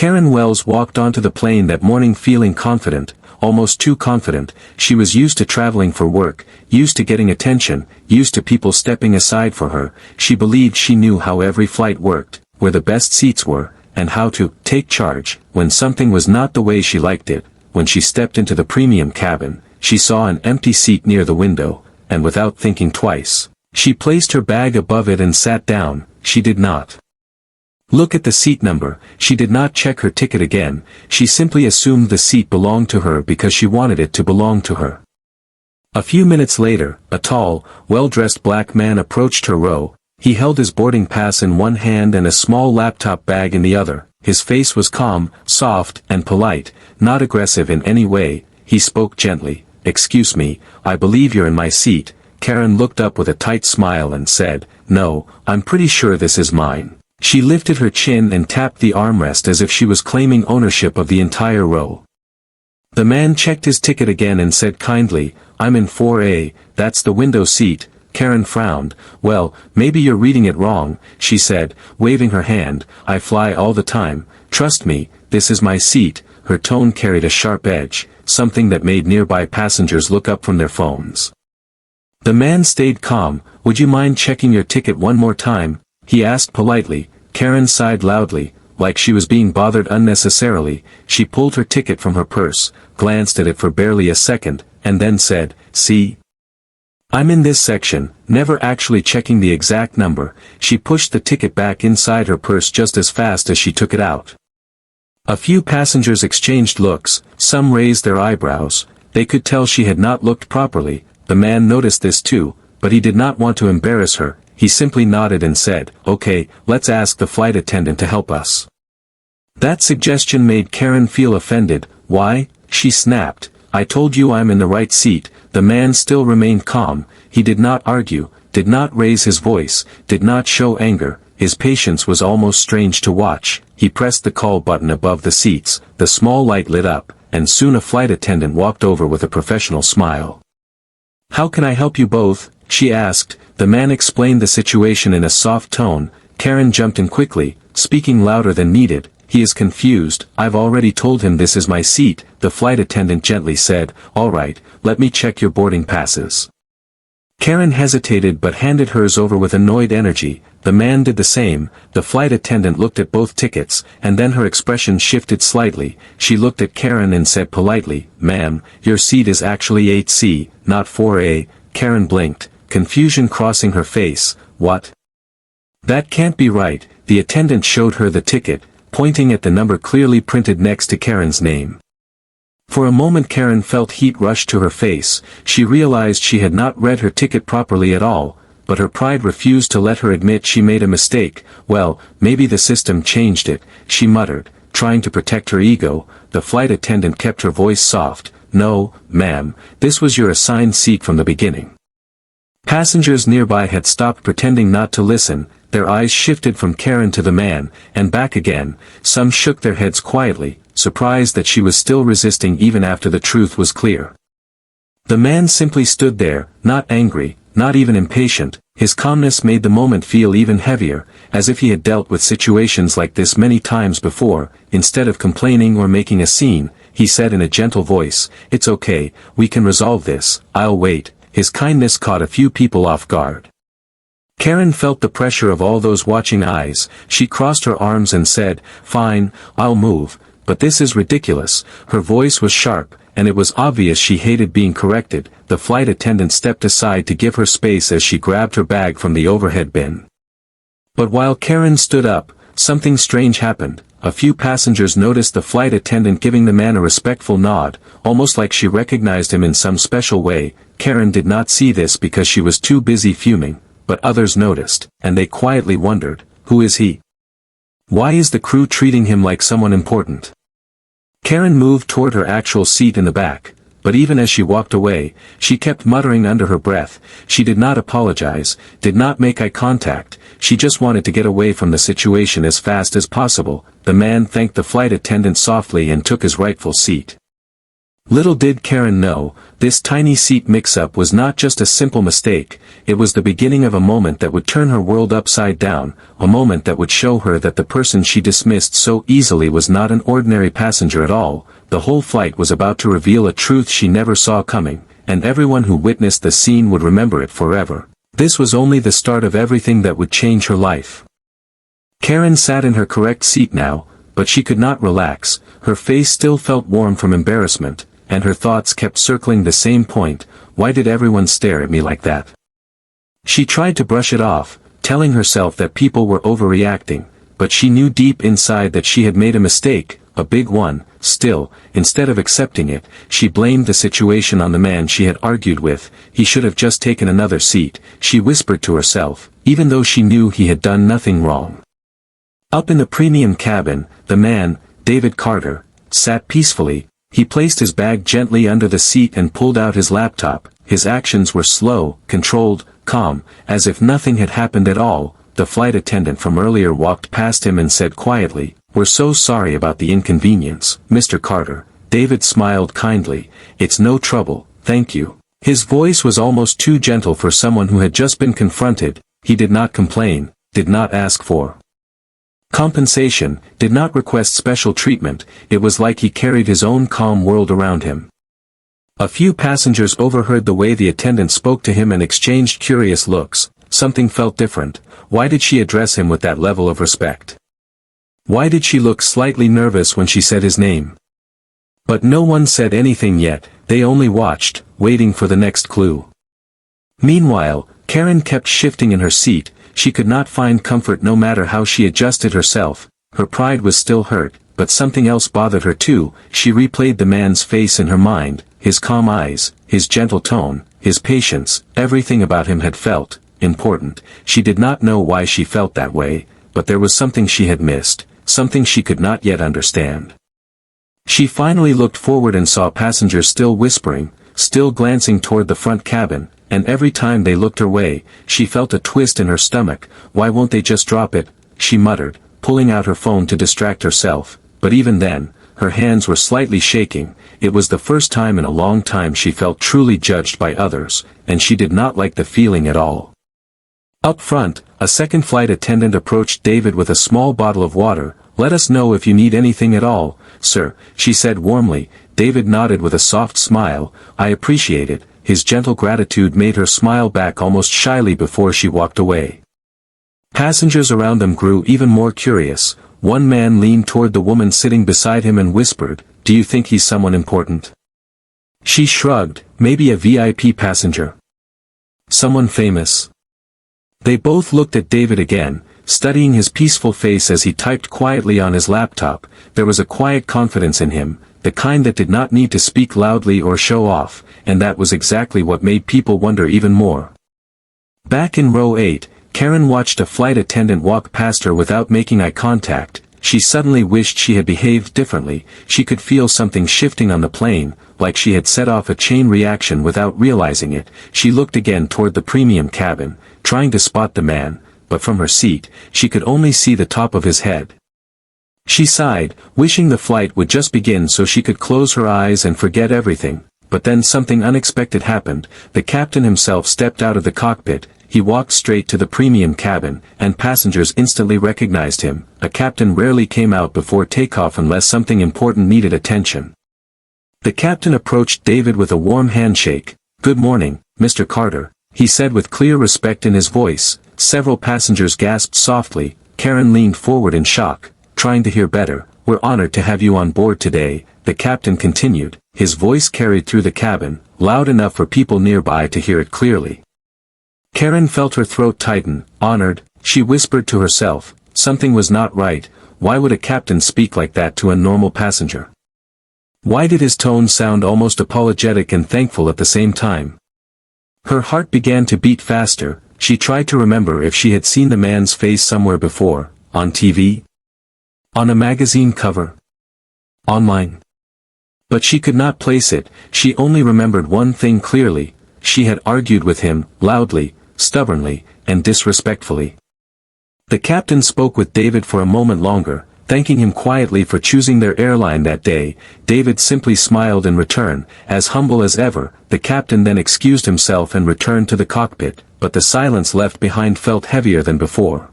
Karen Wells walked onto the plane that morning feeling confident, almost too confident. She was used to traveling for work, used to getting attention, used to people stepping aside for her. She believed she knew how every flight worked, where the best seats were, and how to take charge when something was not the way she liked it. When she stepped into the premium cabin, she saw an empty seat near the window, and without thinking twice, she placed her bag above it and sat down. She did not look at the seat number, she did not check her ticket again, she simply assumed the seat belonged to her because she wanted it to belong to her. A few minutes later, a tall, well-dressed black man approached her row. He held his boarding pass in one hand and a small laptop bag in the other. His face was calm, soft, and polite, not aggressive in any way. He spoke gently. "Excuse me, I believe you're in my seat." Karen looked up with a tight smile and said, "No, I'm pretty sure this is mine." She lifted her chin and tapped the armrest as if she was claiming ownership of the entire row. The man checked his ticket again and said kindly, "I'm in 4A, that's the window seat." Karen frowned. "Well, maybe you're reading it wrong," she said, waving her hand. "I fly all the time, trust me, this is my seat." Her tone carried a sharp edge, something that made nearby passengers look up from their phones. The man stayed calm. "Would you mind checking your ticket one more time?" he asked politely. Karen sighed loudly, like she was being bothered unnecessarily. She pulled her ticket from her purse, glanced at it for barely a second, and then said, "See? I'm in this section," never actually checking the exact number. She pushed the ticket back inside her purse just as fast as she took it out. A few passengers exchanged looks, some raised their eyebrows. They could tell she had not looked properly. The man noticed this too, but he did not want to embarrass her. He simply nodded and said, "Okay, let's ask the flight attendant to help us." That suggestion made Karen feel offended. "Why?" she snapped. "I told you I'm in the right seat." The man still remained calm. He did not argue, did not raise his voice, did not show anger. His patience was almost strange to watch. He pressed the call button above the seats, the small light lit up, and soon a flight attendant walked over with a professional smile. "How can I help you both?" she asked. The man explained the situation in a soft tone. Karen jumped in quickly, speaking louder than needed. "He is confused. I've already told him this is my seat." The flight attendant gently said, "All right, let me check your boarding passes." Karen hesitated but handed hers over with annoyed energy. The man did the same. The flight attendant looked at both tickets, and then her expression shifted slightly. She looked at Karen and said politely, "Ma'am, your seat is actually 8C, not 4A. Karen blinked, confusion crossing her face. "What? That can't be right." The attendant showed her the ticket, pointing at the number clearly printed next to Karen's name. For a moment Karen felt heat rush to her face. She realized she had not read her ticket properly at all, but her pride refused to let her admit she made a mistake. "Well, maybe the system changed it," she muttered, trying to protect her ego. The flight attendant kept her voice soft. "No, ma'am, this was your assigned seat from the beginning." Passengers nearby had stopped pretending not to listen. Their eyes shifted from Karen to the man, and back again. Some shook their heads quietly, surprised that she was still resisting even after the truth was clear. The man simply stood there, not angry, not even impatient. His calmness made the moment feel even heavier, as if he had dealt with situations like this many times before. Instead of complaining or making a scene, he said in a gentle voice, "It's okay, we can resolve this, I'll wait." His kindness caught a few people off guard. Karen felt the pressure of all those watching eyes. She crossed her arms and said, "Fine, I'll move, but this is ridiculous." Her voice was sharp, and it was obvious she hated being corrected. The flight attendant stepped aside to give her space as she grabbed her bag from the overhead bin. But while Karen stood up, something strange happened. A few passengers noticed the flight attendant giving the man a respectful nod, almost like she recognized him in some special way. Karen did not see this because she was too busy fuming, but others noticed, and they quietly wondered, "Who is he? Why is the crew treating him like someone important?" Karen moved toward her actual seat in the back, but even as she walked away, she kept muttering under her breath. She did not apologize, did not make eye contact, she just wanted to get away from the situation as fast as possible. The man thanked the flight attendant softly and took his rightful seat. Little did Karen know, this tiny seat mix-up was not just a simple mistake, it was the beginning of a moment that would turn her world upside down, a moment that would show her that the person she dismissed so easily was not an ordinary passenger at all. The whole flight was about to reveal a truth she never saw coming, and everyone who witnessed the scene would remember it forever. This was only the start of everything that would change her life. Karen sat in her correct seat now, but she could not relax. Her face still felt warm from embarrassment, and her thoughts kept circling the same point: why did everyone stare at me like that? She tried to brush it off, telling herself that people were overreacting, but she knew deep inside that she had made a mistake, a big one. Still, instead of accepting it, she blamed the situation on the man she had argued with. He should have just taken another seat, she whispered to herself, even though she knew he had done nothing wrong. Up in the premium cabin, the man, David Carter, sat peacefully. He placed his bag gently under the seat and pulled out his laptop. His actions were slow, controlled, calm, as if nothing had happened at all. The flight attendant from earlier walked past him and said quietly, "We're so sorry about the inconvenience, Mr. Carter." David smiled kindly. "It's no trouble, thank you." His voice was almost too gentle for someone who had just been confronted. He did not complain, did not ask for compensation, did not request special treatment. It was like he carried his own calm world around him. A few passengers overheard the way the attendant spoke to him and exchanged curious looks. Something felt different. Why did she address him with that level of respect? Why did she look slightly nervous when she said his name? But no one said anything yet. They only watched, waiting for the next clue. Meanwhile, Karen kept shifting in her seat. She could not find comfort no matter how she adjusted herself. Her pride was still hurt, but something else bothered her too. She replayed the man's face in her mind, his calm eyes, his gentle tone, his patience. Everything about him had felt important. She did not know why she felt that way, but there was something she had missed, something she could not yet understand. She finally looked forward and saw passengers still whispering, still glancing toward the front cabin, and every time they looked her way, she felt a twist in her stomach. "Why won't they just drop it?" she muttered, pulling out her phone to distract herself. But even then, her hands were slightly shaking. It was the first time in a long time she felt truly judged by others, and she did not like the feeling at all. Up front, a second flight attendant approached David with a small bottle of water. "Let us know if you need anything at all, sir," she said warmly. David nodded with a soft smile. "I appreciate it." His gentle gratitude made her smile back almost shyly before she walked away. Passengers around them grew even more curious. One man leaned toward the woman sitting beside him and whispered, "Do you think he's someone important?" She shrugged. "Maybe a VIP passenger. Someone famous." They both looked at David again, studying his peaceful face as he typed quietly on his laptop. There was a quiet confidence in him, the kind that did not need to speak loudly or show off, and that was exactly what made people wonder even more. Back in row 8, Karen watched a flight attendant walk past her without making eye contact. She suddenly wished she had behaved differently. She could feel something shifting on the plane, like she had set off a chain reaction without realizing it. She looked again toward the premium cabin, trying to spot the man, but from her seat, she could only see the top of his head. She sighed, wishing the flight would just begin so she could close her eyes and forget everything. But then something unexpected happened. The captain himself stepped out of the cockpit. He walked straight to the premium cabin, and passengers instantly recognized him. A captain rarely came out before takeoff unless something important needed attention. The captain approached David with a warm handshake. "Good morning, Mr. Carter," he said with clear respect in his voice. Several passengers gasped softly. Karen leaned forward in shock, trying to hear better. "We're honored to have you on board today," the captain continued. His voice carried through the cabin, loud enough for people nearby to hear it clearly. Karen felt her throat tighten. "Honored," she whispered to herself. Something was not right. Why would a captain speak like that to a normal passenger? Why did his tone sound almost apologetic and thankful at the same time? Her heart began to beat faster. She tried to remember if she had seen the man's face somewhere before, on TV, on a magazine cover, online. But she could not place it. She only remembered one thing clearly. She had argued with him, loudly, stubbornly, and disrespectfully. The captain spoke with David for a moment longer, thanking him quietly for choosing their airline that day. David simply smiled in return, as humble as ever. The captain then excused himself and returned to the cockpit, but the silence left behind felt heavier than before.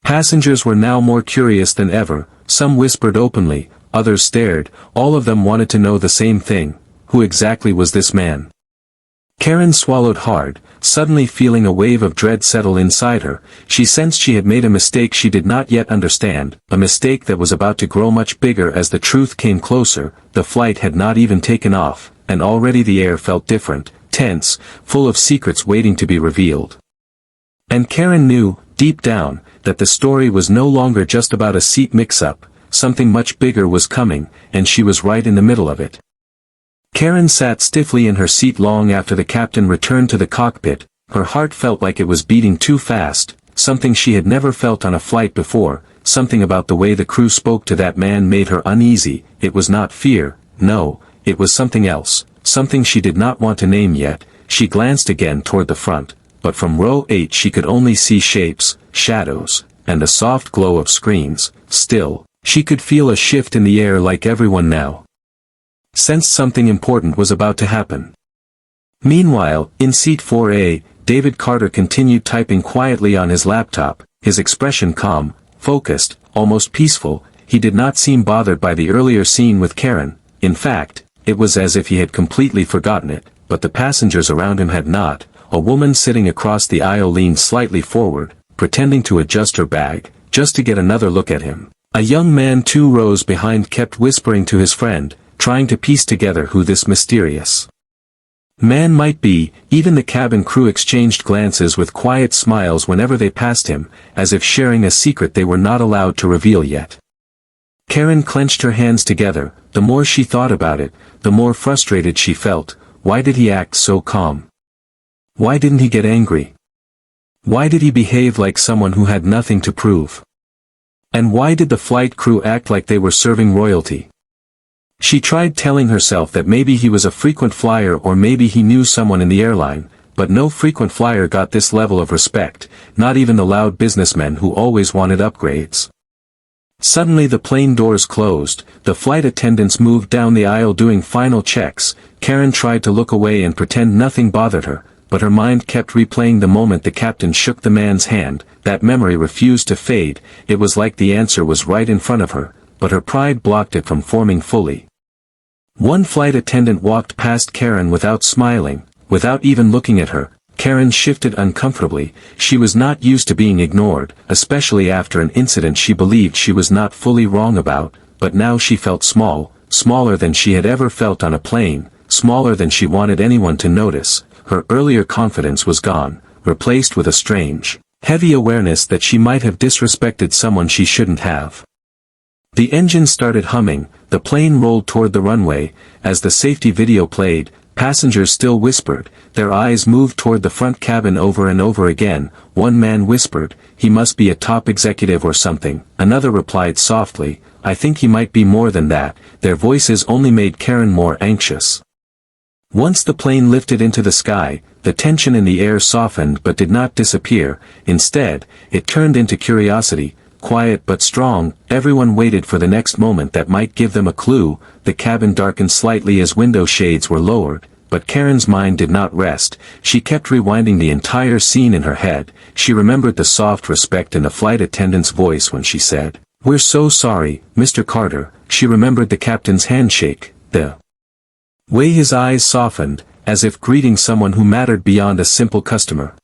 Passengers were now more curious than ever. Some whispered openly, others stared. All of them wanted to know the same thing: who exactly was this man? Karen swallowed hard, suddenly feeling a wave of dread settle inside her. She sensed she had made a mistake she did not yet understand, a mistake that was about to grow much bigger as the truth came closer. The flight had not even taken off, and already the air felt different, tense, full of secrets waiting to be revealed. And Karen knew, deep down, that the story was no longer just about a seat mix-up. Something much bigger was coming, and she was right in the middle of it. Karen sat stiffly in her seat long after the captain returned to the cockpit. Her heart felt like it was beating too fast, something she had never felt on a flight before. Something about the way the crew spoke to that man made her uneasy. It was not fear, no, it was something else, something she did not want to name yet. She glanced again toward the front, but from row 8 she could only see shapes, shadows, and a soft glow of screens. Still, she could feel a shift in the air, like everyone now sensed something important was about to happen. Meanwhile, in seat 4A, David Carter continued typing quietly on his laptop, his expression calm, focused, almost peaceful. He did not seem bothered by the earlier scene with Karen. In fact, it was as if he had completely forgotten it, but the passengers around him had not. A woman sitting across the aisle leaned slightly forward, pretending to adjust her bag, just to get another look at him. A young man 2 rows behind kept whispering to his friend, trying to piece together who this mysterious man might be. Even the cabin crew exchanged glances with quiet smiles whenever they passed him, as if sharing a secret they were not allowed to reveal yet. Karen clenched her hands together. The more she thought about it, the more frustrated she felt. Why did he act so calm? Why didn't he get angry? Why did he behave like someone who had nothing to prove? And why did the flight crew act like they were serving royalty? She tried telling herself that maybe he was a frequent flyer, or maybe he knew someone in the airline, but no frequent flyer got this level of respect, not even the loud businessmen who always wanted upgrades. Suddenly the plane doors closed, the flight attendants moved down the aisle doing final checks. Karen tried to look away and pretend nothing bothered her, but her mind kept replaying the moment the captain shook the man's hand. That memory refused to fade. It was like the answer was right in front of her, but her pride blocked it from forming fully. One flight attendant walked past Karen without smiling, without even looking at her. Karen shifted uncomfortably. She was not used to being ignored, especially after an incident she believed she was not fully wrong about, but now she felt small, smaller than she had ever felt on a plane, smaller than she wanted anyone to notice. Her earlier confidence was gone, replaced with a strange, heavy awareness that she might have disrespected someone she shouldn't have. The engine started humming, the plane rolled toward the runway. As the safety video played, passengers still whispered, their eyes moved toward the front cabin over and over again. One man whispered, "He must be a top executive or something." Another replied softly, "I think he might be more than that." Their voices only made Karen more anxious. Once the plane lifted into the sky, the tension in the air softened but did not disappear. Instead, it turned into curiosity, quiet but strong. Everyone waited for the next moment that might give them a clue. The cabin darkened slightly as window shades were lowered, but Karen's mind did not rest. She kept rewinding the entire scene in her head. She remembered the soft respect in the flight attendant's voice when she said, "We're so sorry, Mr. Carter." She remembered the captain's handshake, the way his eyes softened, as if greeting someone who mattered beyond a simple customer.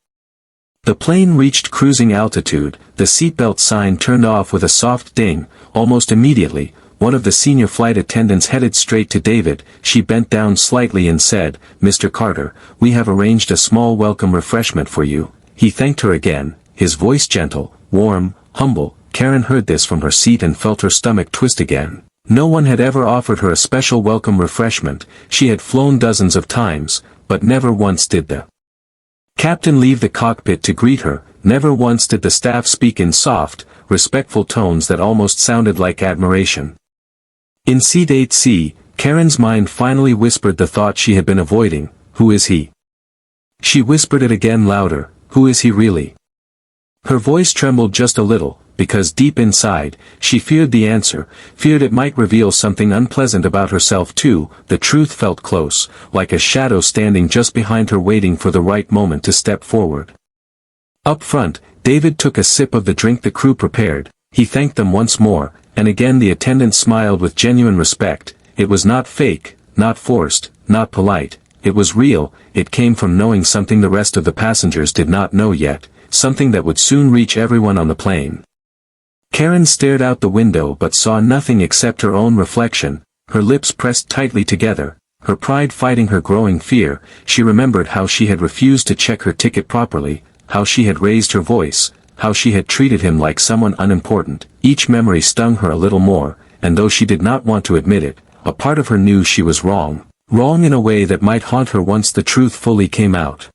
The plane reached cruising altitude. The seatbelt sign turned off with a soft ding. Almost immediately, one of the senior flight attendants headed straight to David. She bent down slightly and said, "Mr. Carter, we have arranged a small welcome refreshment for you." He thanked her again, his voice gentle, warm, humble. Karen heard this from her seat and felt her stomach twist again. No one had ever offered her a special welcome refreshment. She had flown dozens of times, but never once did the captain leave the cockpit to greet her. Never once did the staff speak in soft, respectful tones that almost sounded like admiration. In seat 8C, Karen's mind finally whispered the thought she had been avoiding, "Who is he?" She whispered it again louder, "Who is he really?" Her voice trembled just a little, because deep inside, she feared the answer, feared it might reveal something unpleasant about herself too. The truth felt close, like a shadow standing just behind her waiting for the right moment to step forward. Up front, David took a sip of the drink the crew prepared. He thanked them once more, and again the attendant smiled with genuine respect. It was not fake, not forced, not polite. It was real. It came from knowing something the rest of the passengers did not know yet, something that would soon reach everyone on the plane. Karen stared out the window but saw nothing except her own reflection, her lips pressed tightly together, her pride fighting her growing fear. She remembered how she had refused to check her ticket properly, how she had raised her voice, how she had treated him like someone unimportant. Each memory stung her a little more, and though she did not want to admit it, a part of her knew she was wrong. Wrong in a way that might haunt her once the truth fully came out.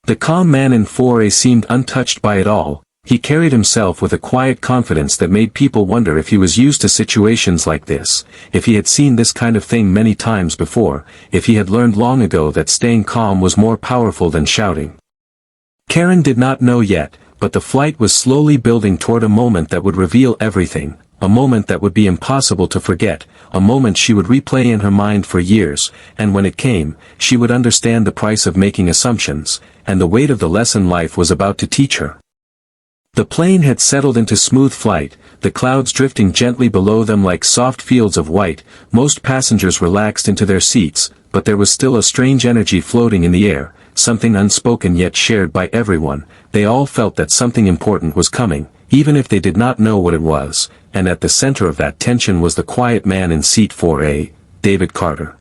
The calm man in 4A seemed untouched by it all. He carried himself with a quiet confidence that made people wonder if he was used to situations like this, if he had seen this kind of thing many times before, if he had learned long ago that staying calm was more powerful than shouting. Karen did not know yet, but the flight was slowly building toward a moment that would reveal everything, a moment that would be impossible to forget, a moment she would replay in her mind for years, and when it came, she would understand the price of making assumptions, and the weight of the lesson life was about to teach her. The plane had settled into smooth flight, the clouds drifting gently below them like soft fields of white. Most passengers relaxed into their seats, but there was still a strange energy floating in the air, something unspoken yet shared by everyone. They all felt that something important was coming, even if they did not know what it was, and at the center of that tension was the quiet man in seat 4A, David Carter.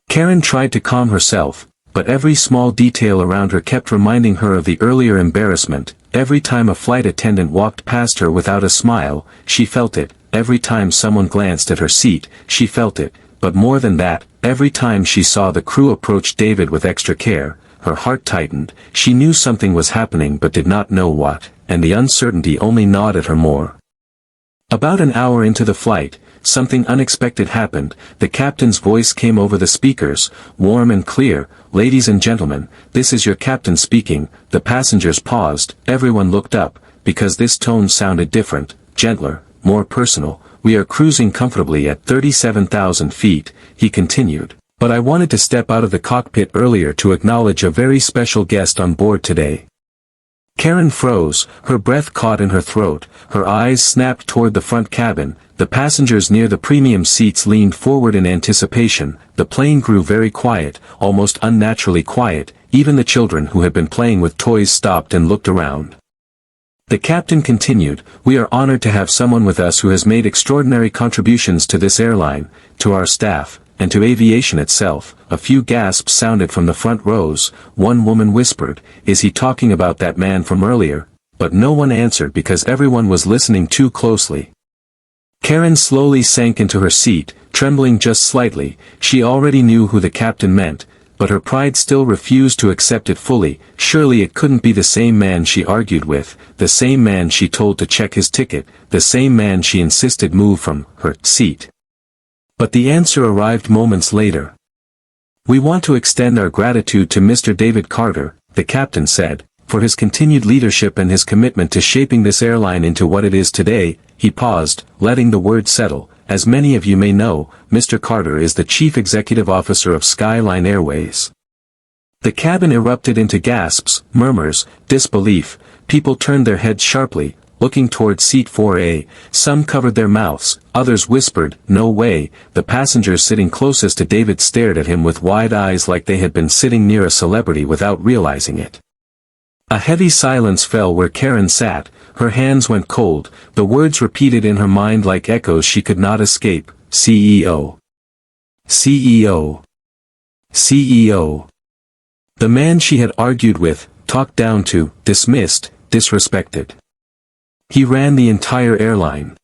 Karen tried to calm herself, but every small detail around her kept reminding her of the earlier embarrassment. Every time a flight attendant walked past her without a smile, she felt it. Every time someone glanced at her seat, she felt it. But more than that, every time she saw the crew approach David with extra care, her heart tightened. She knew something was happening but did not know what, and the uncertainty only gnawed at her more. About an hour into the flight, something unexpected happened. The captain's voice came over the speakers, warm and clear. "Ladies and gentlemen, this is your captain speaking." The passengers paused, everyone looked up, because this tone sounded different, gentler, more personal. "We are cruising comfortably at 37,000 feet, he continued. "But I wanted to step out of the cockpit earlier to acknowledge a very special guest on board today." Karen froze, her breath caught in her throat, her eyes snapped toward the front cabin. The passengers near the premium seats leaned forward in anticipation. The plane grew very quiet, almost unnaturally quiet. Even the children who had been playing with toys stopped and looked around. The captain continued, "We are honored to have someone with us who has made extraordinary contributions to this airline, to our staff, and to aviation itself." A few gasps sounded from the front rows. One woman whispered, "Is he talking about that man from earlier?" But no one answered because everyone was listening too closely. Karen slowly sank into her seat, trembling just slightly. She already knew who the captain meant, but her pride still refused to accept it fully. Surely it couldn't be the same man she argued with, the same man she told to check his ticket, the same man she insisted move from her seat. But the answer arrived moments later. "We want to extend our gratitude to Mr. David Carter," the captain said, "for his continued leadership and his commitment to shaping this airline into what it is today." He paused, letting the word settle. "As many of you may know, Mr. Carter is the Chief Executive Officer of Skyline Airways." The cabin erupted into gasps, murmurs, disbelief. People turned their heads sharply, looking toward seat 4A. Some covered their mouths, others whispered, "No way." The passengers sitting closest to David stared at him with wide eyes like they had been sitting near a celebrity without realizing it. A heavy silence fell where Karen sat. Her hands went cold, the words repeated in her mind like echoes she could not escape. "CEO. CEO. CEO." The man she had argued with, talked down to, dismissed, disrespected. He ran the entire airline.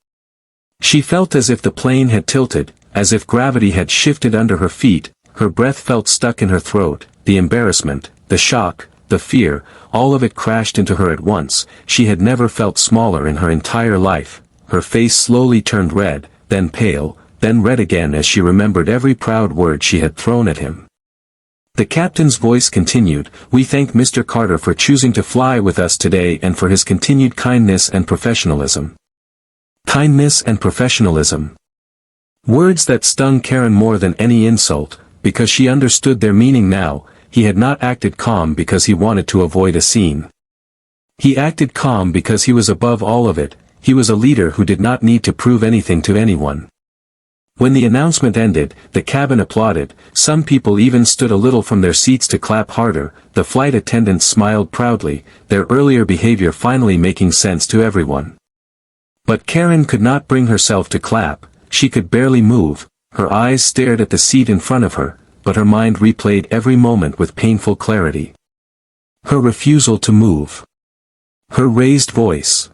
She felt as if the plane had tilted, as if gravity had shifted under her feet. Her breath felt stuck in her throat. The embarrassment, the shock, the fear, all of it crashed into her at once. She had never felt smaller in her entire life. Her face slowly turned red, then pale, then red again as she remembered every proud word she had thrown at him. The captain's voice continued, "We thank Mr. Carter for choosing to fly with us today and for his continued kindness and professionalism." Kindness and professionalism. Words that stung Karen more than any insult, because she understood their meaning now. He had not acted calm because he wanted to avoid a scene. He acted calm because he was above all of it. He was a leader who did not need to prove anything to anyone. When the announcement ended, the cabin applauded. Some people even stood a little from their seats to clap harder. The flight attendants smiled proudly, their earlier behavior finally making sense to everyone. But Karen could not bring herself to clap. She could barely move. Her eyes stared at the seat in front of her, but her mind replayed every moment with painful clarity. Her refusal to move. Her raised voice.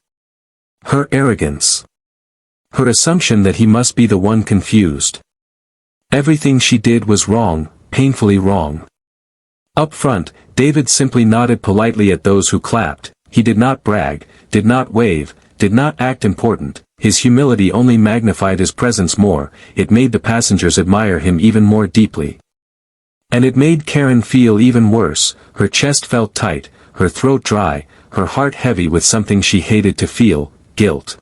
Her arrogance. Her assumption that he must be the one confused. Everything she did was wrong, painfully wrong. Up front, David simply nodded politely at those who clapped. He did not brag, did not wave, did not act important. His humility only magnified his presence more. It made the passengers admire him even more deeply. And it made Karen feel even worse. Her chest felt tight, her throat dry, her heart heavy with something she hated to feel, guilt.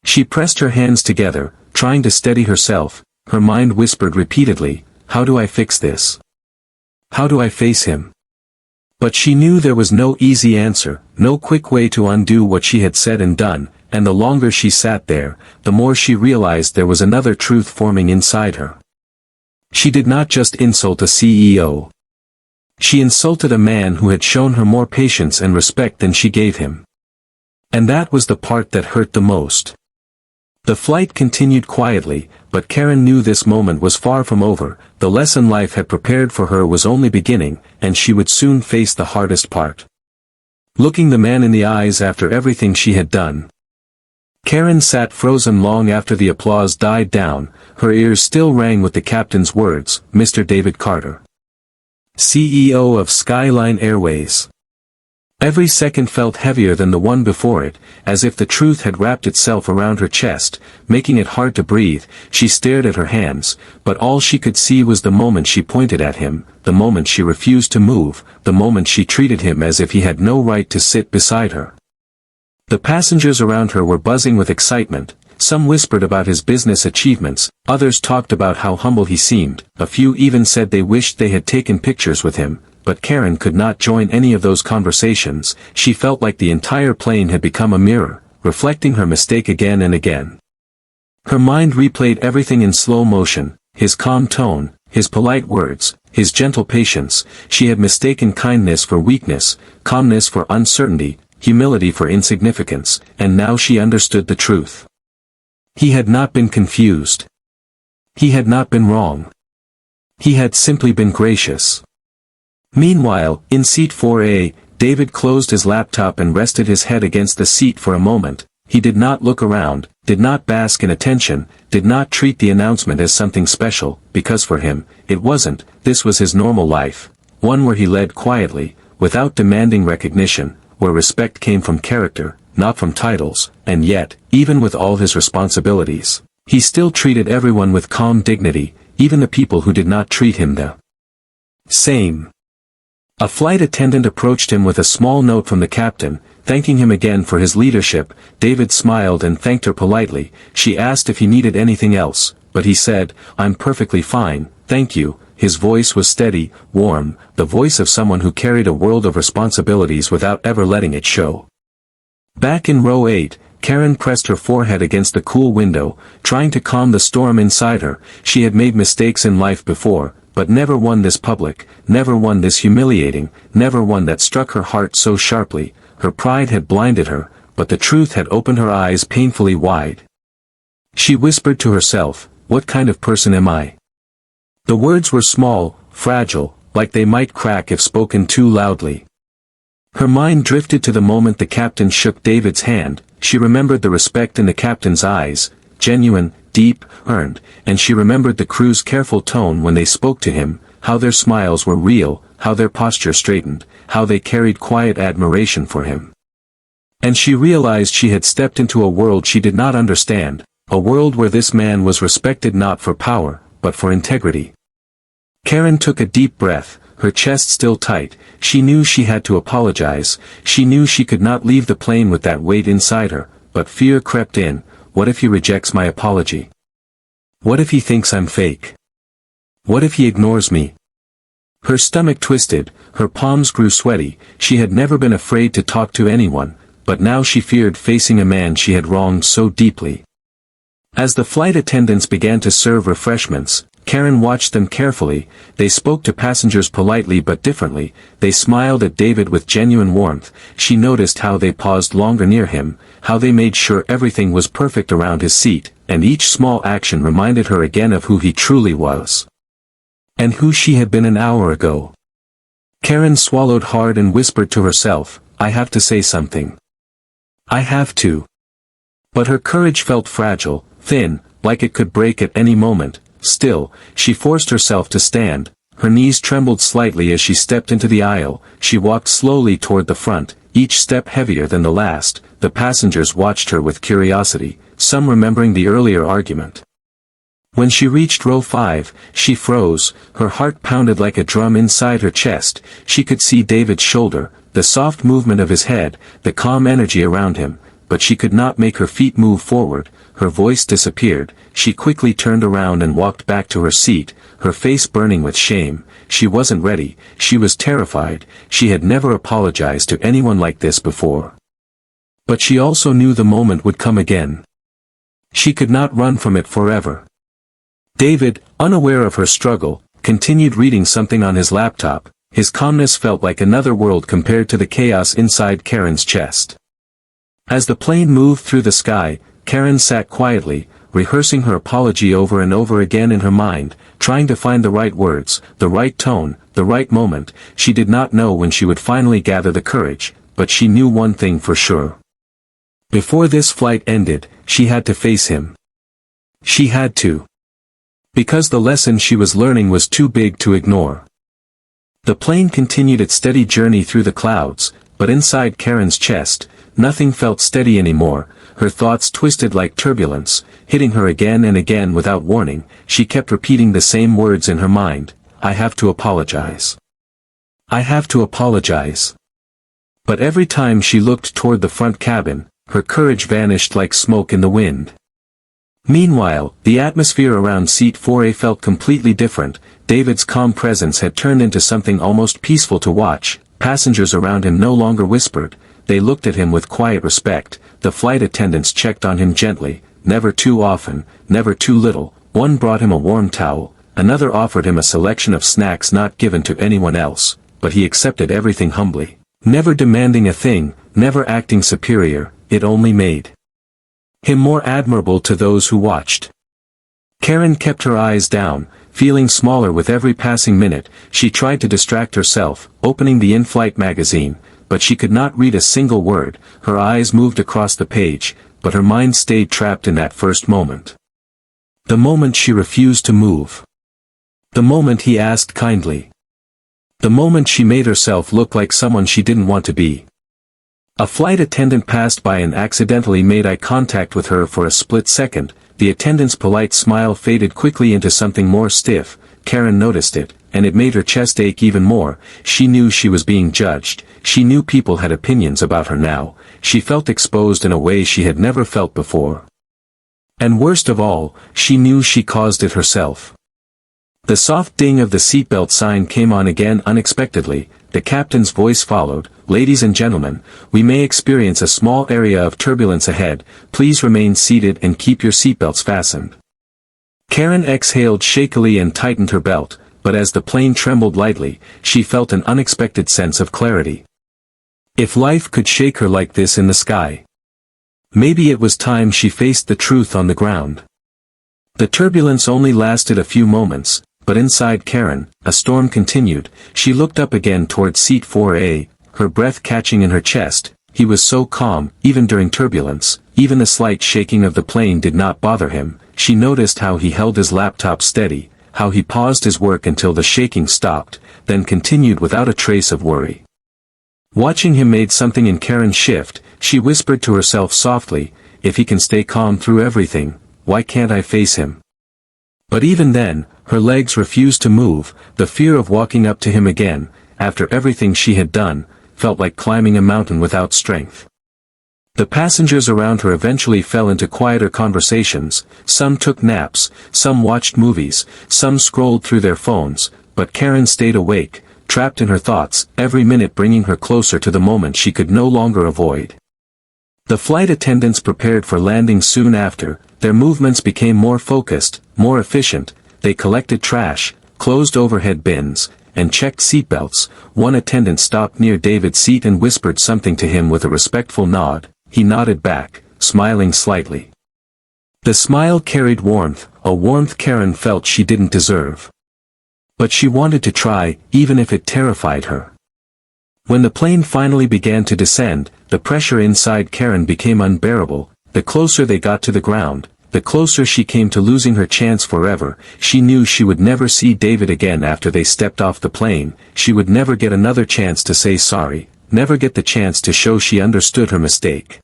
She pressed her hands together, trying to steady herself. Her mind whispered repeatedly, "How do I fix this? How do I face him?" But she knew there was no easy answer, no quick way to undo what she had said and done, and the longer she sat there, the more she realized there was another truth forming inside her. She did not just insult a CEO. She insulted a man who had shown her more patience and respect than she gave him. And that was the part that hurt the most. The flight continued quietly, but Karen knew this moment was far from over. The lesson life had prepared for her was only beginning, and she would soon face the hardest part. Looking the man in the eyes after everything she had done. Karen sat frozen long after the applause died down. Her ears still rang with the captain's words, "Mr. David Carter, CEO of Skyline Airways." Every second felt heavier than the one before it, as if the truth had wrapped itself around her chest, making it hard to breathe. She stared at her hands, but all she could see was the moment she pointed at him, the moment she refused to move, the moment she treated him as if he had no right to sit beside her. The passengers around her were buzzing with excitement. Some whispered about his business achievements, others talked about how humble he seemed, a few even said they wished they had taken pictures with him. But Karen could not join any of those conversations. She felt like the entire plane had become a mirror, reflecting her mistake again and again. Her mind replayed everything in slow motion, his calm tone, his polite words, his gentle patience. She had mistaken kindness for weakness, calmness for uncertainty, humility for insignificance, and now she understood the truth. He had not been confused. He had not been wrong. He had simply been gracious. Meanwhile, in seat 4A, David closed his laptop and rested his head against the seat for a moment. He did not look around, did not bask in attention, did not treat the announcement as something special, because for him, it wasn't. This was his normal life, one where he led quietly, without demanding recognition, where respect came from character, not from titles, and yet, even with all his responsibilities, he still treated everyone with calm dignity, even the people who did not treat him the same. A flight attendant approached him with a small note from the captain, thanking him again for his leadership. David smiled and thanked her politely. She asked if he needed anything else, but he said, "I'm perfectly fine, thank you." His voice was steady, warm, the voice of someone who carried a world of responsibilities without ever letting it show. Back in row 8, Karen pressed her forehead against the cool window, trying to calm the storm inside her. She had made mistakes in life before, but never one this public, never one this humiliating, never one that struck her heart so sharply. Her pride had blinded her, but the truth had opened her eyes painfully wide. She whispered to herself, "What kind of person am I?" The words were small, fragile, like they might crack if spoken too loudly. Her mind drifted to the moment the captain shook David's hand. She remembered the respect in the captain's eyes, genuine, deep, earned, and she remembered the crew's careful tone when they spoke to him, how their smiles were real, how their posture straightened, how they carried quiet admiration for him. And she realized she had stepped into a world she did not understand, a world where this man was respected not for power, but for integrity. Karen took a deep breath, her chest still tight. She knew she had to apologize, she knew she could not leave the plane with that weight inside her, but fear crept in. What if he rejects my apology? What if he thinks I'm fake? What if he ignores me? Her stomach twisted, her palms grew sweaty. She had never been afraid to talk to anyone, but now she feared facing a man she had wronged so deeply. As the flight attendants began to serve refreshments, Karen watched them carefully. They spoke to passengers politely but differently. They smiled at David with genuine warmth. She noticed how they paused longer near him, how they made sure everything was perfect around his seat, and each small action reminded her again of who he truly was. And who she had been an hour ago. Karen swallowed hard and whispered to herself, I have to say something. I have to. But her courage felt fragile, thin, like it could break at any moment. Still, she forced herself to stand. Her knees trembled slightly as she stepped into the aisle. She walked slowly toward the front, each step heavier than the last. The passengers watched her with curiosity, some remembering the earlier argument. When she reached row 5, she froze, her heart pounded like a drum inside her chest. She could see David's shoulder, the soft movement of his head, the calm energy around him, but she could not make her feet move forward. Her voice disappeared. She quickly turned around and walked back to her seat, her face burning with shame. She wasn't ready, she was terrified. She had never apologized to anyone like this before. But she also knew the moment would come again. She could not run from it forever. David, unaware of her struggle, continued reading something on his laptop. His calmness felt like another world compared to the chaos inside Karen's chest. As the plane moved through the sky, Karen sat quietly, rehearsing her apology over and over again in her mind, trying to find the right words, the right tone, the right moment. She did not know when she would finally gather the courage, but she knew one thing for sure. Before this flight ended, she had to face him. She had to. Because the lesson she was learning was too big to ignore. The plane continued its steady journey through the clouds, but inside Karen's chest, nothing felt steady anymore. Her thoughts twisted like turbulence, hitting her again and again without warning. She kept repeating the same words in her mind. I have to apologize. I have to apologize. But every time she looked toward the front cabin, her courage vanished like smoke in the wind. Meanwhile, the atmosphere around seat 4A felt completely different. David's calm presence had turned into something almost peaceful to watch. Passengers around him no longer whispered. They looked at him with quiet respect. The flight attendants checked on him gently, never too often, never too little. One brought him a warm towel, another offered him a selection of snacks not given to anyone else, but he accepted everything humbly. Never demanding a thing, never acting superior, it only made him more admirable to those who watched. Karen kept her eyes down, feeling smaller with every passing minute. She tried to distract herself, opening the in-flight magazine, but she could not read a single word. Her eyes moved across the page, but her mind stayed trapped in that first moment. The moment she refused to move. The moment he asked kindly. The moment she made herself look like someone she didn't want to be. A flight attendant passed by and accidentally made eye contact with her for a split second. The attendant's polite smile faded quickly into something more stiff. Karen noticed it, and it made her chest ache even more. She knew she was being judged. She knew people had opinions about her now. She felt exposed in a way she had never felt before. And worst of all, she knew she caused it herself. The soft ding of the seatbelt sign came on again unexpectedly. The captain's voice followed. Ladies and gentlemen, we may experience a small area of turbulence ahead. Please remain seated and keep your seatbelts fastened. Karen exhaled shakily and tightened her belt, but as the plane trembled lightly, she felt an unexpected sense of clarity. If life could shake her like this in the sky, maybe it was time she faced the truth on the ground. The turbulence only lasted a few moments, but inside Karen, a storm continued. She looked up again toward seat 4A, her breath catching in her chest. He was so calm, even during turbulence. Even the slight shaking of the plane did not bother him. She noticed how he held his laptop steady, how he paused his work until the shaking stopped, then continued without a trace of worry. Watching him made something in Karen shift. She whispered to herself softly, if he can stay calm through everything, why can't I face him? But even then, Her legs refused to move, the fear of walking up to him again, after everything she had done, felt like climbing a mountain without strength. The passengers around her eventually fell into quieter conversations, some took naps, some watched movies, some scrolled through their phones, but Karen stayed awake, trapped in her thoughts, every minute bringing her closer to the moment she could no longer avoid. The flight attendants prepared for landing soon after, their movements became more focused, more efficient, they collected trash, closed overhead bins, and checked seatbelts. One attendant stopped near David's seat and whispered something to him with a respectful nod. He nodded back, smiling slightly. The smile carried warmth, a warmth Karen felt she didn't deserve. But she wanted to try, even if it terrified her. When the plane finally began to descend, the pressure inside Karen became unbearable. The closer they got to the ground, the closer she came to losing her chance forever. She knew she would never see David again after they stepped off the plane. She would never get another chance to say sorry, never get the chance to show she understood her mistake.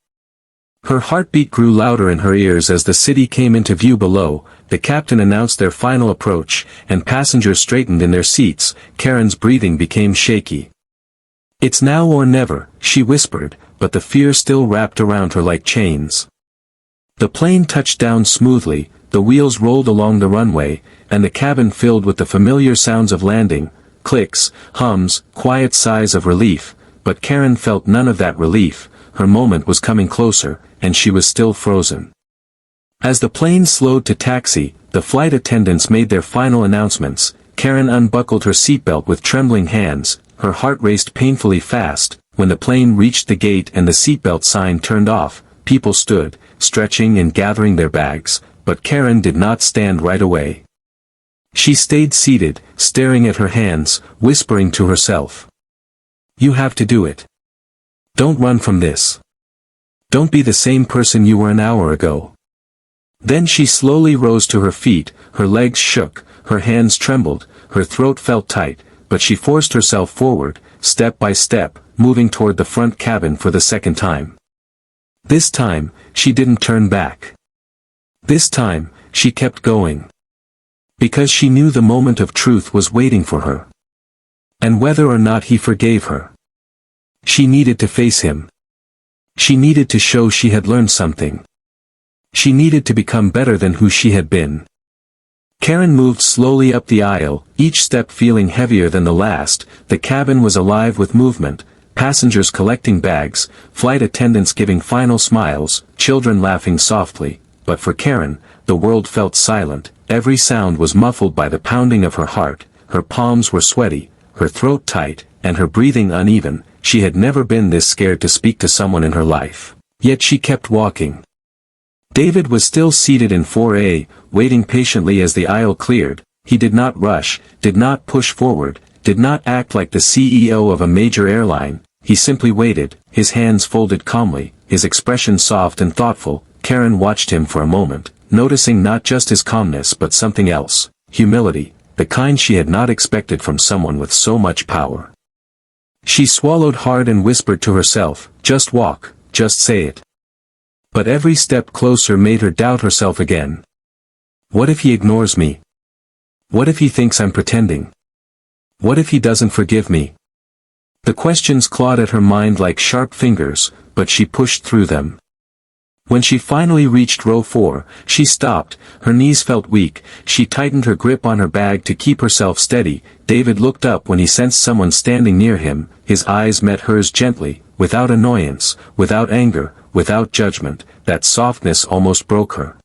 Her heartbeat grew louder in her ears as the city came into view below. The captain announced their final approach, and passengers straightened in their seats. Karen's breathing became shaky. "It's now or never," she whispered, but the fear still wrapped around her like chains. The plane touched down smoothly, the wheels rolled along the runway, and the cabin filled with the familiar sounds of landing, clicks, hums, quiet sighs of relief, but Karen felt none of that relief. Her moment was coming closer, and she was still frozen. As the plane slowed to taxi, the flight attendants made their final announcements. Karen unbuckled her seatbelt with trembling hands, her heart raced painfully fast. When the plane reached the gate and the seatbelt sign turned off, people stood, stretching and gathering their bags, but Karen did not stand right away. She stayed seated, staring at her hands, whispering to herself. "You have to do it. Don't run from this. Don't be the same person you were an hour ago." Then she slowly rose to her feet, her legs shook, her hands trembled, her throat felt tight, but she forced herself forward, step by step, moving toward the front cabin for the second time. This time, she didn't turn back. This time, she kept going. Because she knew the moment of truth was waiting for her. And whether or not he forgave her, she needed to face him. She needed to show she had learned something. She needed to become better than who she had been. Karen moved slowly up the aisle, each step feeling heavier than the last. The cabin was alive with movement, passengers collecting bags, flight attendants giving final smiles, children laughing softly. But for Karen, the world felt silent. Every sound was muffled by the pounding of her heart. Her palms were sweaty, her throat tight, and her breathing uneven. She had never been this scared to speak to someone in her life. Yet she kept walking. David was still seated in 4A, waiting patiently as the aisle cleared. He did not rush, did not push forward, did not act like the CEO of a major airline. He simply waited, his hands folded calmly, his expression soft and thoughtful. Karen watched him for a moment, noticing not just his calmness but something else, humility, the kind she had not expected from someone with so much power. She swallowed hard and whispered to herself, "Just walk, just say it." But every step closer made her doubt herself again. What if he ignores me? What if he thinks I'm pretending? What if he doesn't forgive me? The questions clawed at her mind like sharp fingers, but she pushed through them. When she finally reached row 4, she stopped, her knees felt weak, she tightened her grip on her bag to keep herself steady. David looked up when he sensed someone standing near him, his eyes met hers gently, without annoyance, without anger, without judgment. That softness almost broke her.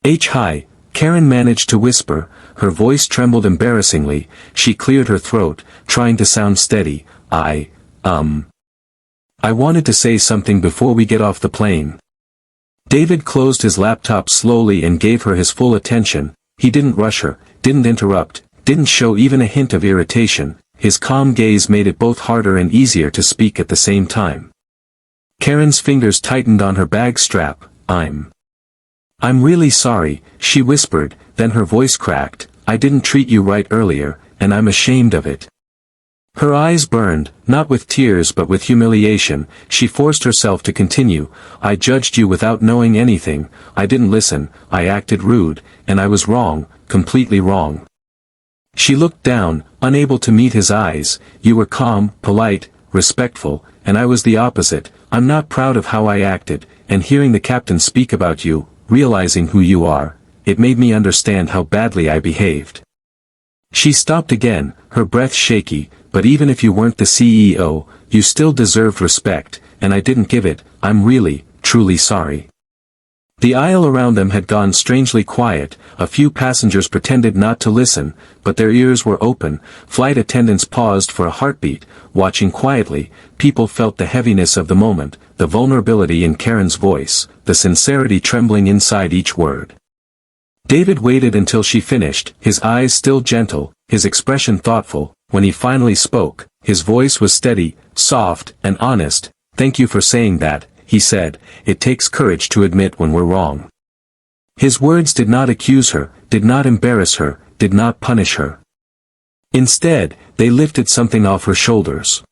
"Hi," Karen managed to whisper, her voice trembled embarrassingly. She cleared her throat, trying to sound steady. I wanted to say something before we get off the plane." David closed his laptop slowly and gave her his full attention. He didn't rush her, didn't interrupt, didn't show even a hint of irritation. His calm gaze made it both harder and easier to speak at the same time. Karen's fingers tightened on her bag strap. I'm really sorry," she whispered, then her voice cracked. "I didn't treat you right earlier, and I'm ashamed of it." Her eyes burned, not with tears but with humiliation. She forced herself to continue. I judged you without knowing anything, I didn't listen, I acted rude, and I was wrong, completely wrong. She looked down, unable to meet his eyes. You were calm, polite, respectful, and I was the opposite. I'm not proud of how I acted, and hearing the captain speak about you, realizing who you are, it made me understand how badly I behaved. She stopped again, her breath shaky. But even if you weren't the CEO, you still deserved respect, and I didn't give it. I'm really, truly sorry. The aisle around them had gone strangely quiet. A few passengers pretended not to listen, but their ears were open. Flight attendants paused for a heartbeat, watching quietly. People felt the heaviness of the moment, the vulnerability in Karen's voice, the sincerity trembling inside each word. David waited until she finished, his eyes still gentle, his expression thoughtful. When he finally spoke, his voice was steady, soft, and honest. Thank you for saying that, he said. It takes courage to admit when we're wrong. His words did not accuse her, did not embarrass her, did not punish her. Instead, they lifted something off her shoulders.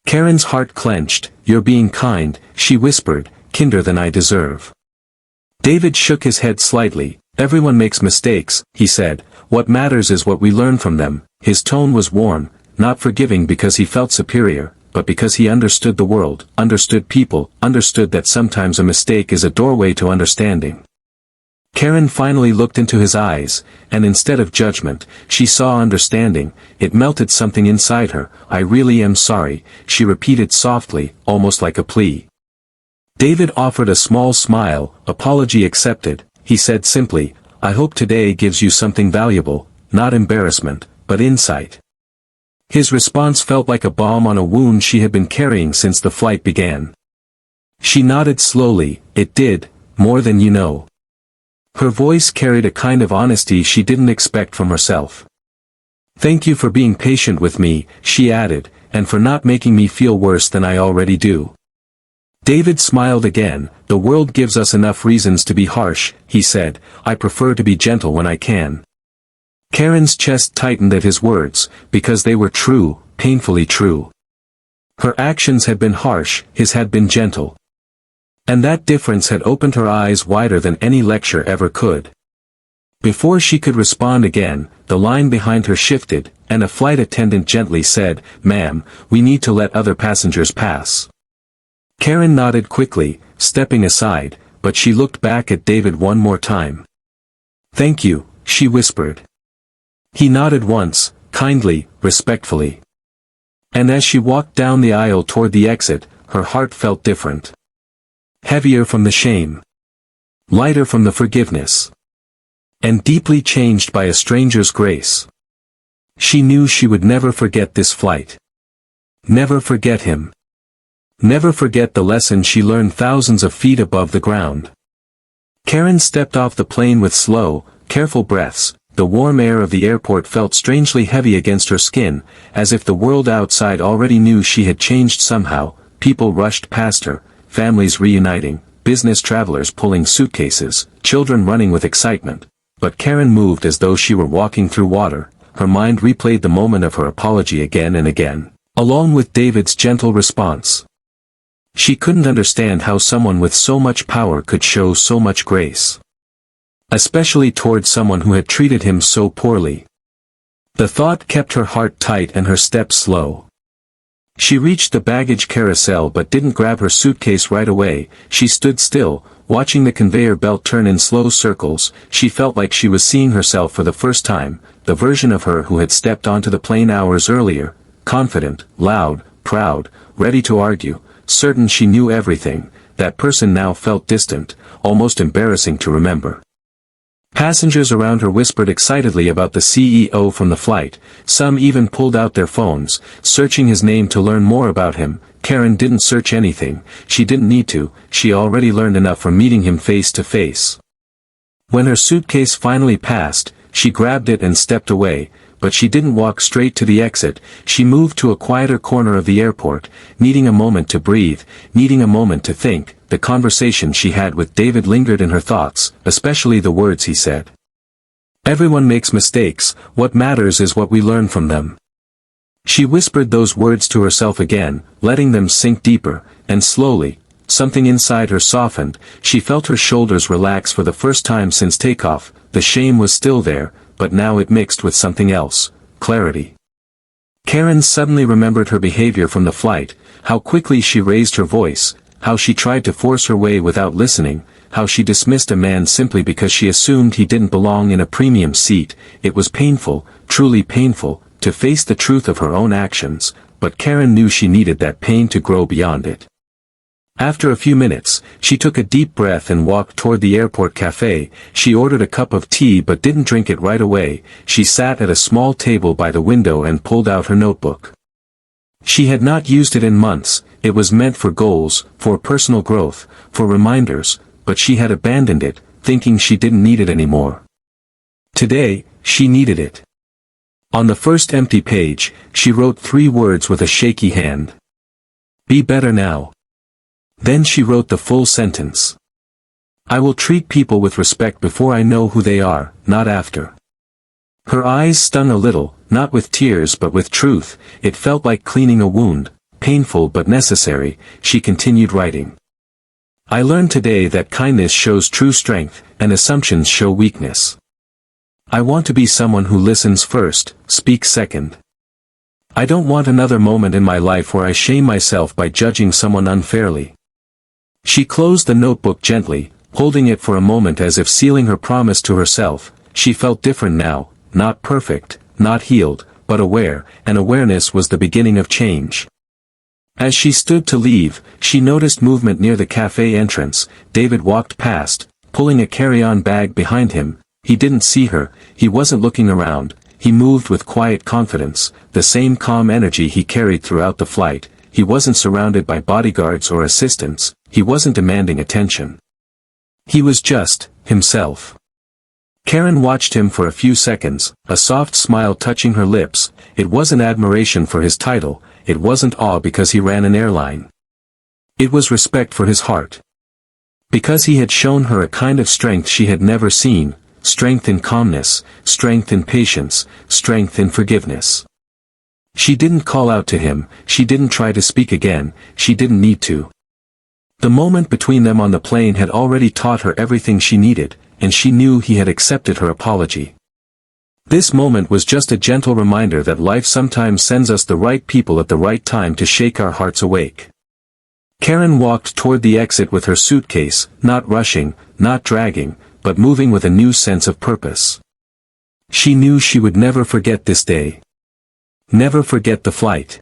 Karen's heart clenched. You're being kind, she whispered, kinder than I deserve. David shook his head slightly. Everyone makes mistakes, he said. What matters is what we learn from them. His tone was warm, not forgiving because he felt superior, but because he understood the world, understood people, understood that sometimes a mistake is a doorway to understanding. Karen finally looked into his eyes, and instead of judgment, she saw understanding. It melted something inside her. I really am sorry, she repeated softly, almost like a plea. David offered a small smile. Apology accepted. He said simply, I hope today gives you something valuable, not embarrassment, but insight. His response felt like a balm on a wound she had been carrying since the flight began. She nodded slowly. It did, more than you know. Her voice carried a kind of honesty she didn't expect from herself. Thank you for being patient with me, she added, and for not making me feel worse than I already do. David smiled again. The world gives us enough reasons to be harsh, he said. I prefer to be gentle when I can. Karen's chest tightened at his words, because they were true, painfully true. Her actions had been harsh, his had been gentle. And that difference had opened her eyes wider than any lecture ever could. Before she could respond again, the line behind her shifted, and a flight attendant gently said, Ma'am, we need to let other passengers pass. Karen nodded quickly, stepping aside, but she looked back at David one more time. Thank you, she whispered. He nodded once, kindly, respectfully. And as she walked down the aisle toward the exit, her heart felt different. Heavier from the shame. Lighter from the forgiveness. And deeply changed by a stranger's grace. She knew she would never forget this flight. Never forget him. Never forget the lesson she learned thousands of feet above the ground. Karen stepped off the plane with slow, careful breaths. The warm air of the airport felt strangely heavy against her skin, as if the world outside already knew she had changed somehow. People rushed past her, families reuniting, business travelers pulling suitcases, children running with excitement. But Karen moved as though she were walking through water. Her mind replayed the moment of her apology again and again, along with David's gentle response. She couldn't understand how someone with so much power could show so much grace. Especially towards someone who had treated him so poorly. The thought kept her heart tight and her steps slow. She reached the baggage carousel but didn't grab her suitcase right away. She stood still, watching the conveyor belt turn in slow circles. She felt like she was seeing herself for the first time, the version of her who had stepped onto the plane hours earlier, confident, loud, proud, ready to argue, certain she knew everything. That person now felt distant, almost embarrassing to remember. Passengers around her whispered excitedly about the CEO from the flight. Some even pulled out their phones, searching his name to learn more about him. Karen didn't search anything. She didn't need to. She already learned enough from meeting him face to face. When her suitcase finally passed, she grabbed it and stepped away. But she didn't walk straight to the exit. She moved to a quieter corner of the airport, needing a moment to breathe, needing a moment to think. The conversation she had with David lingered in her thoughts, especially the words he said. Everyone makes mistakes, what matters is what we learn from them. She whispered those words to herself again, letting them sink deeper, and slowly, something inside her softened. She felt her shoulders relax for the first time since takeoff. The shame was still there, but now it mixed with something else, clarity. Karen suddenly remembered her behavior from the flight, how quickly she raised her voice, how she tried to force her way without listening, how she dismissed a man simply because she assumed he didn't belong in a premium seat. It was painful, truly painful, to face the truth of her own actions, but Karen knew she needed that pain to grow beyond it. After a few minutes, she took a deep breath and walked toward the airport cafe. She ordered a cup of tea but didn't drink it right away. She sat at a small table by the window and pulled out her notebook. She had not used it in months. It was meant for goals, for personal growth, for reminders, but she had abandoned it, thinking she didn't need it anymore. Today, she needed it. On the first empty page, she wrote 3 words with a shaky hand. Be better now. Then she wrote the full sentence. I will treat people with respect before I know who they are, not after. Her eyes stung a little, not with tears but with truth. It felt like cleaning a wound, painful but necessary. She continued writing. I learned today that kindness shows true strength, and assumptions show weakness. I want to be someone who listens first, speaks second. I don't want another moment in my life where I shame myself by judging someone unfairly. She closed the notebook gently, holding it for a moment as if sealing her promise to herself. She felt different now, not perfect, not healed, but aware, and awareness was the beginning of change. As she stood to leave, she noticed movement near the cafe entrance. David walked past, pulling a carry-on bag behind him. He didn't see her, he wasn't looking around, he moved with quiet confidence, the same calm energy he carried throughout the flight. He wasn't surrounded by bodyguards or assistants, he wasn't demanding attention. He was just himself. Karen watched him for a few seconds, a soft smile touching her lips. It wasn't admiration for his title, it wasn't awe because he ran an airline. It was respect for his heart. Because he had shown her a kind of strength she had never seen, strength in calmness, strength in patience, strength in forgiveness. She didn't call out to him, she didn't try to speak again, she didn't need to. The moment between them on the plane had already taught her everything she needed, and she knew he had accepted her apology. This moment was just a gentle reminder that life sometimes sends us the right people at the right time to shake our hearts awake. Karen walked toward the exit with her suitcase, not rushing, not dragging, but moving with a new sense of purpose. She knew she would never forget this day. Never forget the flight.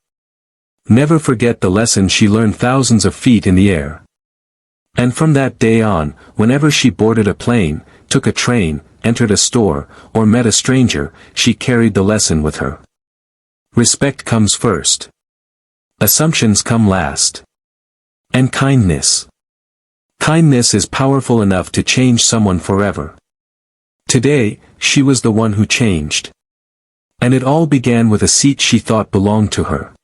Never forget the lesson she learned thousands of feet in the air. And from that day on, whenever she boarded a plane, took a train, entered a store, or met a stranger, she carried the lesson with her. Respect comes first. Assumptions come last. And kindness. Kindness is powerful enough to change someone forever. Today, she was the one who changed. And it all began with a seat she thought belonged to her.